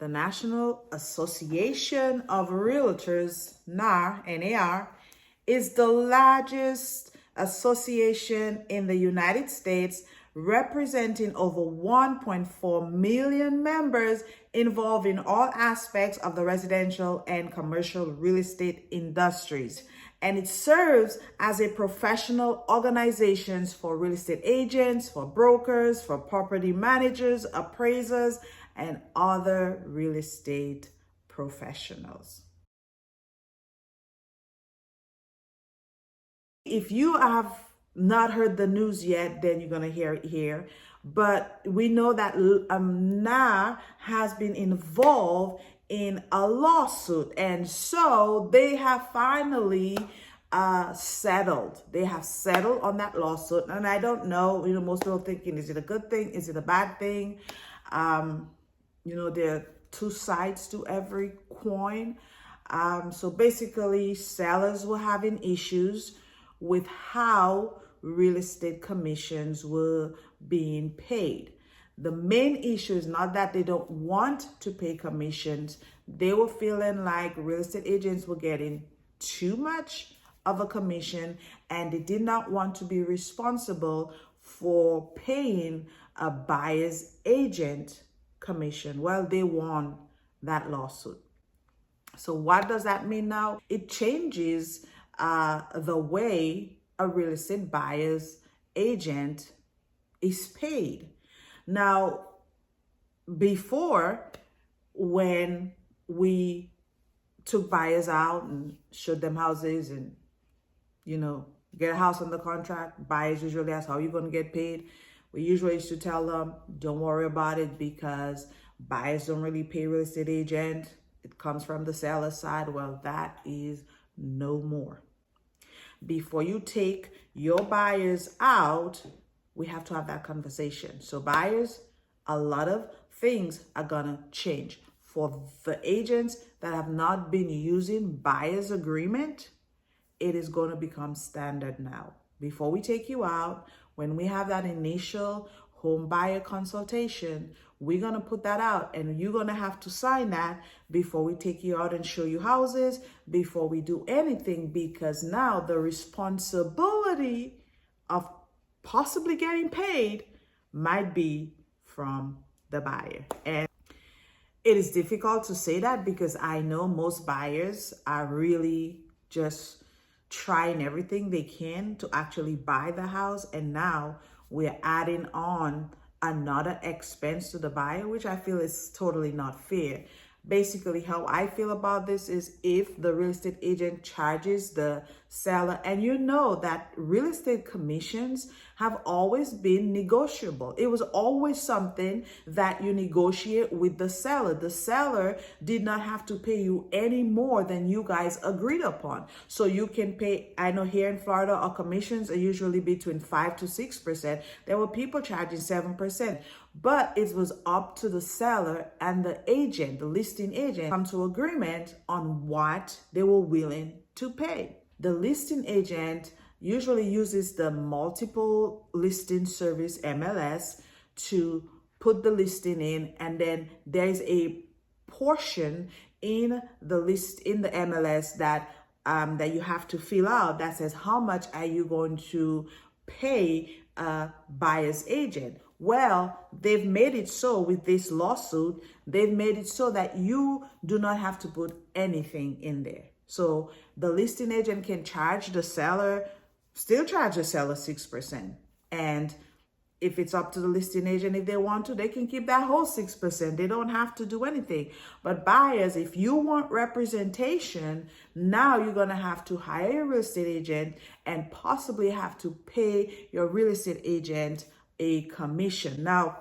The National Association of Realtors, NAR, is the largest association in the United States, representing over 1.4 million members involved in all aspects of the residential and commercial real estate industries. And it serves as a professional organization for real estate agents, for brokers, for property managers, appraisers, and other real estate professionals. If you have not heard the news yet, then you're going to hear it here. But we know that NAR has been involved in a lawsuit. And so they have finally settled. They have settled on that lawsuit. And I don't know, most people thinking, is it a good thing? Is it a bad thing? There are two sides to every coin. So basically, sellers were having issues with how real estate commissions were being paid. The main issue is not that they don't want to pay commissions. They were feeling like real estate agents were getting too much of a commission, and they did not want to be responsible for paying a buyer's agent commission. Well, they won that lawsuit. So what does that mean now? It changes the way a real estate buyer's agent is paid. Now, before, when we took buyers out and showed them houses and, get a house under contract, buyers usually ask, how are you going to get paid? We usually used to tell them, don't worry about it, because buyers don't really pay real estate agent. It comes from the seller side. Well, that is no more. Before you take your buyers out, we have to have that conversation. So buyers, a lot of things are gonna change. For the agents that have not been using buyer's agreement, it is gonna become standard now. Before we take you out, when we have that initial home buyer consultation, we're gonna put that out, and you're gonna have to sign that before we take you out and show you houses, before we do anything, because now the responsibility of possibly getting paid might be from the buyer. And it is difficult to say that because I know most buyers are really just trying everything they can to actually buy the house, and now we're adding on another expense to the buyer, which I feel is totally not fair. Basically, how I feel about this is if the real estate agent charges the seller, and that real estate commissions have always been negotiable. It was always something that you negotiate with the seller. The seller did not have to pay you any more than you guys agreed upon. So you can pay, I know here in Florida, our commissions are usually between 5 to 6%. There were people charging 7%. But it was up to the seller and the agent, the listing agent, come to agreement on what they were willing to pay. The listing agent usually uses the multiple listing service, MLS, to put the listing in, and then there's a portion in the MLS that you have to fill out that says how much are you going to pay a buyer's agent. Well, they've made it so with this lawsuit, they've made it so that you do not have to put anything in there. So the listing agent can charge the seller, still charge the seller 6%. And if it's up to the listing agent, if they want to, they can keep that whole 6%. They don't have to do anything. But buyers, if you want representation, now you're going to have to hire a real estate agent and possibly have to pay your real estate agent a commission. Now,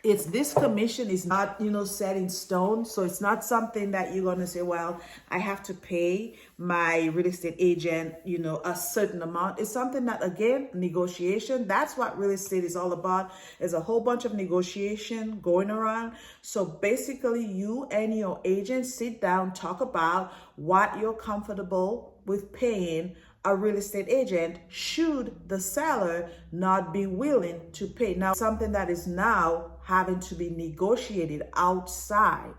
this commission is not, set in stone. So it's not something that you're going to say, well, I have to pay my real estate agent, a certain amount. It's something that, again, negotiation. That's what real estate is all about. There's a whole bunch of negotiation going around. So basically, you and your agent sit down, talk about what you're comfortable with paying a real estate agent should the seller not be willing to pay. Now, something that is now having to be negotiated outside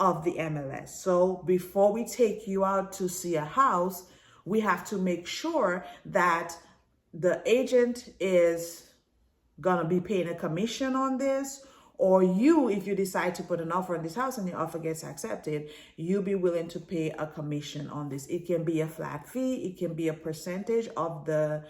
of the MLS. So before we take you out to see a house, we have to make sure that the agent is gonna be paying a commission on this, or you, if you decide to put an offer on this house and the offer gets accepted, you'll be willing to pay a commission on this. It can be a flat fee, it can be a percentage of the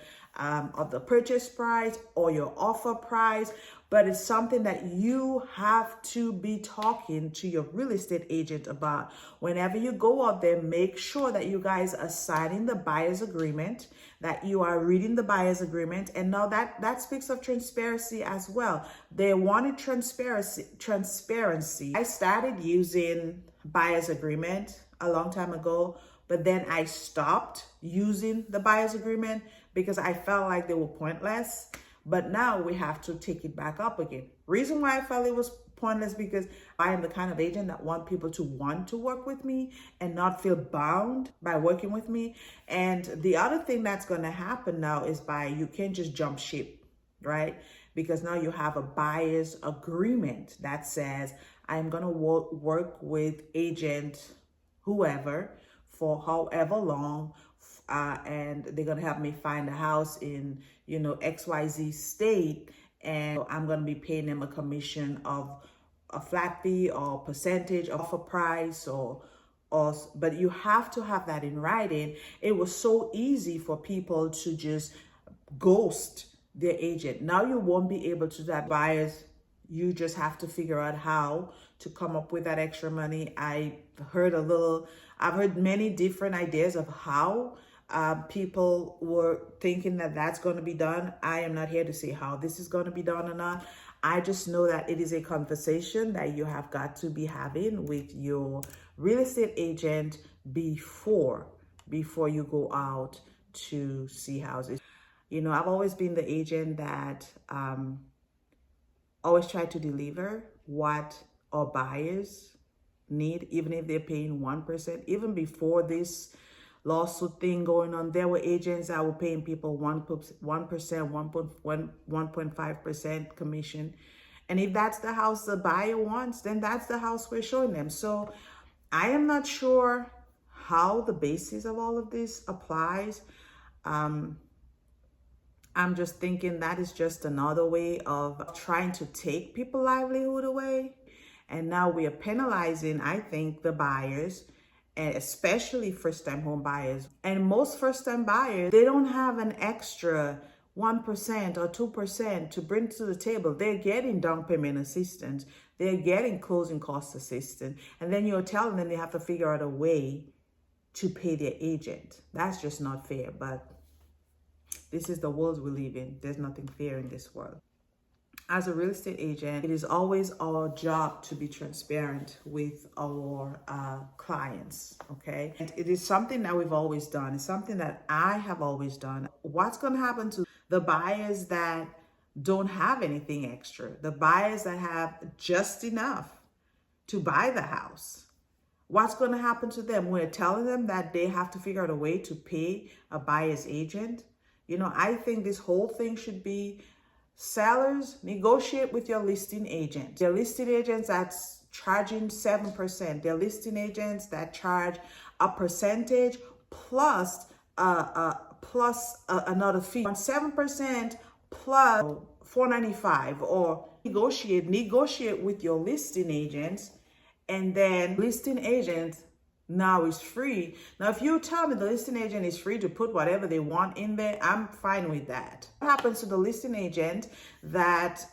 purchase price or your offer price, but it's something that you have to be talking to your real estate agent about. Whenever you go out there, make sure that you guys are signing the buyer's agreement, that you are reading the buyer's agreement. And now that speaks of transparency as well. They wanted transparency. I started using buyer's agreement a long time ago, but then I stopped using the buyer's agreement because I felt like they were pointless. But now we have to take it back up again. Reason why I felt it was pointless, because I am the kind of agent that want people to want to work with me and not feel bound by working with me. And the other thing that's going to happen now is you can't just jump ship, right? Because now you have a buyer's agreement that says, I'm going to work with agent whoever for however long, and they're going to help me find a house in, XYZ state, and I'm going to be paying them a commission of a flat fee or percentage of a price but you have to have that in writing. It was so easy for people to just ghost their agent. Now you won't be able to do that. Buyers, you just have to figure out how to come up with that extra money. I've heard many different ideas of how people were thinking that that's going to be done. I am not here to say how this is going to be done or not. I just know that it is a conversation that you have got to be having with your real estate agent before you go out to see houses. I've always been the agent that always try to deliver what our buyers need, even if they're paying 1%. Even before this lawsuit thing going on, there were agents that were paying people 1%, 1.5% commission. And if that's the house the buyer wants, then that's the house we're showing them. So I am not sure how the basis of all of this applies. I'm just thinking that is just another way of trying to take people's livelihood away. And now we are penalizing, I think, the buyers, and especially first-time home buyers. And most first-time buyers, they don't have an extra 1% or 2% to bring to the table. They're getting down payment assistance. They're getting closing cost assistance. And then you're telling them they have to figure out a way to pay their agent. That's just not fair. But this is the world we live in. There's nothing fair in this world. As a real estate agent, it is always our job to be transparent with our clients, okay? And it is something that we've always done. It's something that I have always done. What's going to happen to the buyers that don't have anything extra? The buyers that have just enough to buy the house? What's going to happen to them? We're telling them that they have to figure out a way to pay a buyer's agent. I think this whole thing should be sellers, negotiate with your listing agent. Your listing agents that's charging 7%. They're listing agents that charge a percentage plus another fee on 7% plus $4.95. Or negotiate with your listing agents, and then listing agents now is free. Now, if you tell me the listing agent is free to put whatever they want in there, I'm fine with that. What happens to the listing agent that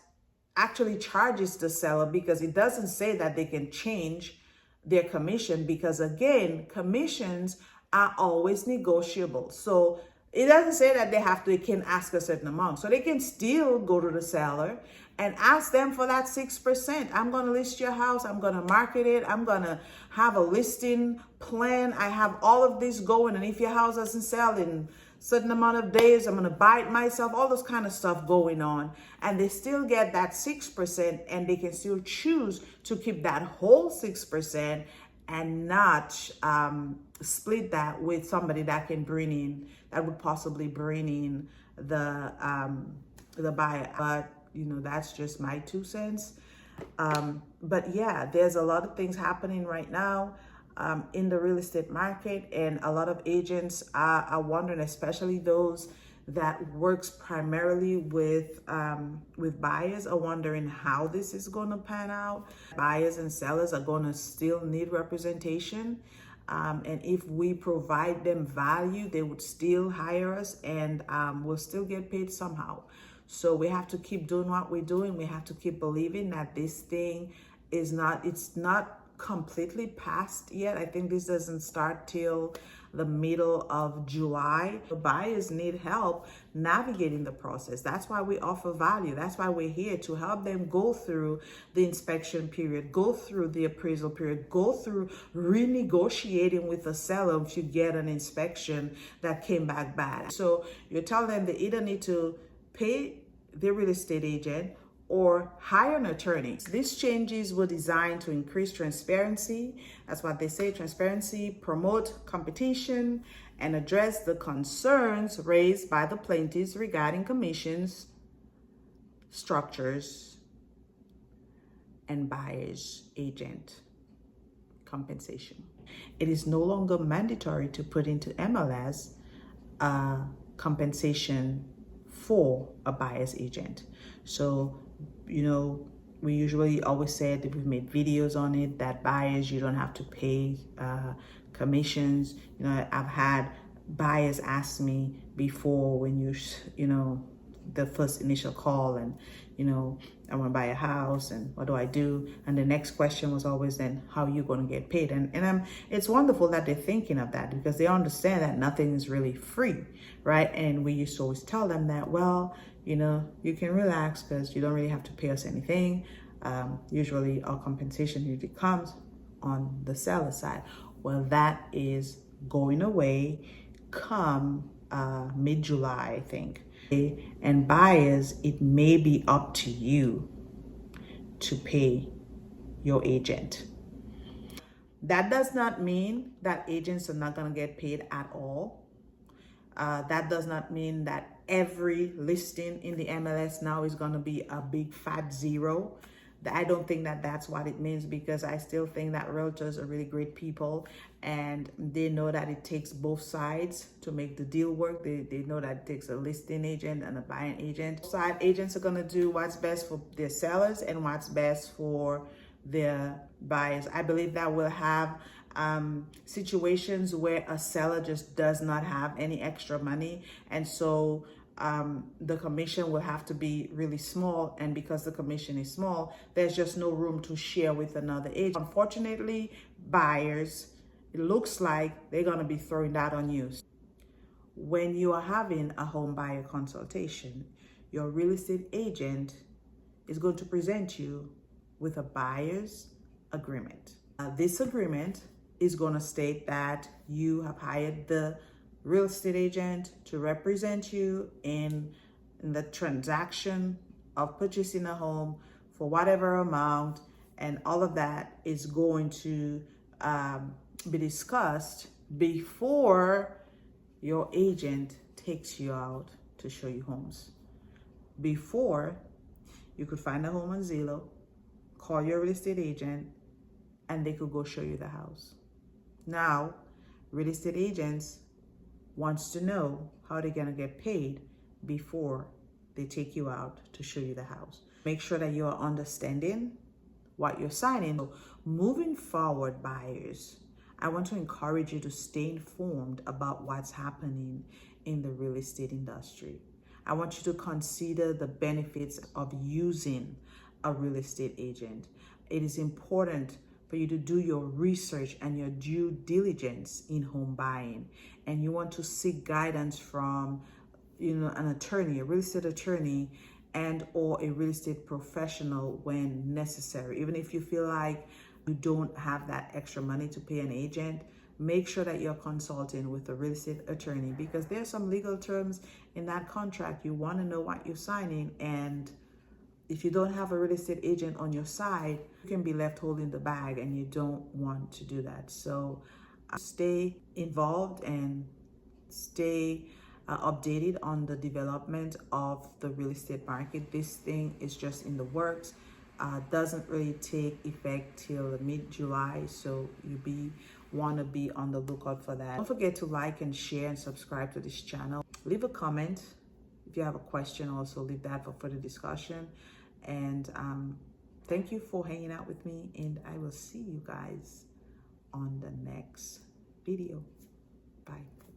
actually charges the seller? Because it doesn't say that they can change their commission, because again, commissions are always negotiable. So it doesn't say that they can ask a certain amount. So they can still go to the seller and ask them for that 6%. I'm going to list your house. I'm going to market it. I'm going to have a listing plan. I have all of this going. And if your house doesn't sell in a certain amount of days, I'm going to buy it myself. All this kind of stuff going on. And they still get that 6%, and they can still choose to keep that whole 6% and not split that with somebody that would possibly bring in the buyer. But that's just my 2 cents. But yeah, there's a lot of things happening right now in the real estate market, and a lot of agents are wondering, especially those that works primarily with buyers, are wondering how this is going to pan out. Buyers and sellers are going to still need representation. And if we provide them value, they would still hire us, and we'll still get paid somehow. So we have to keep doing what we're doing. We have to keep believing that this thing it's not completely past yet. I think this doesn't start till the middle of July. The buyers need help navigating the process. That's why we offer value. That's why we're here to help them go through the inspection period, go through the appraisal period, go through renegotiating with the seller if you get an inspection that came back bad. So you tell them they either need to pay the real estate agent or hire an attorney. These changes were designed to increase transparency. That's what they say: transparency, promote competition, and address the concerns raised by the plaintiffs regarding commissions, structures, and buyer's agent compensation. It is no longer mandatory to put into MLS compensation for a buyer's agent. So, we usually always said that we've made videos on it, that buyers, you don't have to pay commissions. I've had buyers ask me before, when the first initial call, and I want to buy a house, and what do I do? And the next question was always, then how are you going to get paid? And it's wonderful that they're thinking of that, because they understand that nothing is really free, right? And we used to always tell them that, well, you can relax, because you don't really have to pay us anything. Usually our compensation usually comes on the seller side. Well, that is going away come mid-July, I think. And buyers, it may be up to you to pay your agent. That does not mean that agents are not going to get paid at all. That does not mean that every listing in the MLS now is going to be a big fat zero. I don't think that that's what it means, because I still think that realtors are really great people, and they know that it takes both sides to make the deal work. They know that it takes a listing agent and a buying agent. Side agents are going to do what's best for their sellers and what's best for their buyers. I believe that we'll have situations where a seller just does not have any extra money, and so the commission will have to be really small, and because the commission is small, there's just no room to share with another agent. Unfortunately, buyers, it looks like they're going to be throwing that on you. When you are having a home buyer consultation, your real estate agent is going to present you with a buyer's agreement. This agreement is going to state that you have hired the real estate agent to represent you in the transaction of purchasing a home for whatever amount, and all of that is going to be discussed before your agent takes you out to show you homes. Before, you could find a home on Zillow, call your real estate agent, and they could go show you the house. Now, real estate agents wants to know how they're going to get paid before they take you out to show you the house. Make sure that you're understanding what you're signing. So moving forward, buyers, I want to encourage you to stay informed about what's happening in the real estate industry. I want you to consider the benefits of using a real estate agent. It is important for you to do your research and your due diligence in home buying. And you want to seek guidance from, an attorney, a real estate attorney, and or a real estate professional when necessary. Even if you feel like you don't have that extra money to pay an agent, make sure that you're consulting with a real estate attorney, because there's some legal terms in that contract. You want to know what you're signing, and if you don't have a real estate agent on your side, you can be left holding the bag, and you don't want to do that. So stay involved and stay updated on the development of the real estate market. This thing is just in the works. doesn't really take effect till mid-July, so you want to be on the lookout for that. Don't forget to like and share and subscribe to this channel. Leave a comment if you have a question. Also leave that for further discussion. And thank you for hanging out with me, and I will see you guys on the next video. Bye.